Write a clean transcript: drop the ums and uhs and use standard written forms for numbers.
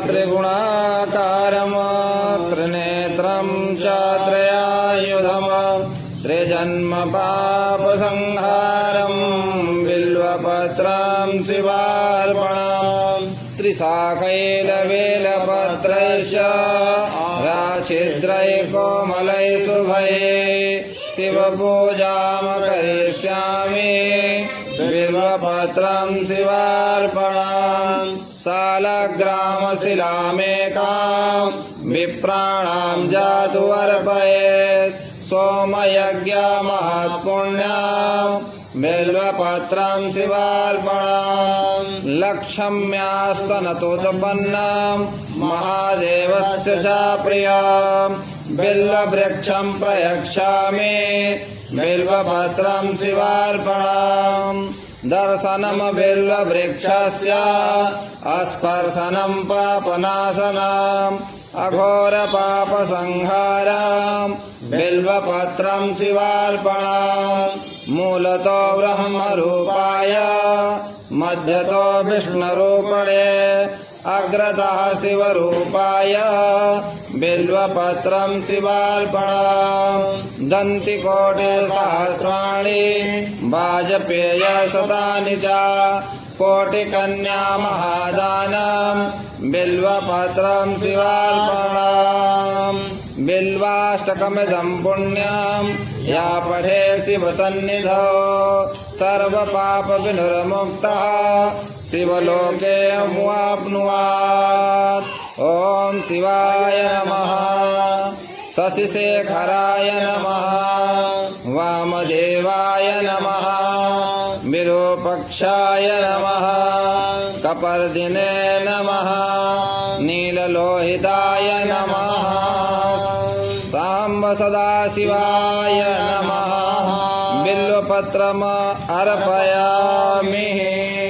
त्रिगुणाकारं त्रिनेत्रं च त्रयायुधं त्रिजन्म पापसंहारं बिल्वपत्रं शिवार्पणं त्रिशाकैलवेलपत्रैश्च राशिद्रैकोमलैः शुभैः शिवपूजां करिष्यामि बिल्वपत्रं शिवार्पणम् सालग्रामशिलामेकां विप्राणां जातु अर्पयेत् सोमयज्ञमहत्पुण्यां बिल्वपत्रं शिवार्पणम् लक्ष्म्यास्तनतोत्पन्नं महादेवस्य च प्रियं बिल्ववृक्षं प्रयच्छामि बिल्वपत्रं शिवार्पणम् दर्शनं बिल्ववृक्षस्य अस्पर्शनं पापनाशनम् अघोरपापसंहारं बिल्वपत्रं शिवार्पणम् मूलतो ब्रह्मरूपाय मध्यतो विष्णुरूपणे अग्रतः शिवरूपाय बिल्वपत्रं शिवार्पणम् दन्तिकोटिसहस्राणि वाजपेयशतानि च कोटिकन्या महादानं बिल्वपत्रं शिवार्पणम् बिल्वाष्टकमिदं पुण्यं या पठे शिवसन्निधौ सर्वपापविनिर्मुक्तः शिवलोके अवाप्नुयात्। ॐ शिवाय नमः। शशिशेखराय नमः। वामदेवाय नमः। विरूपाक्षाय नमः। कपर्दिने नमः। नीललोहिताय नमः। सांब सदाशिवाय नमः। बिल्वपत्रम् अर्पयामि।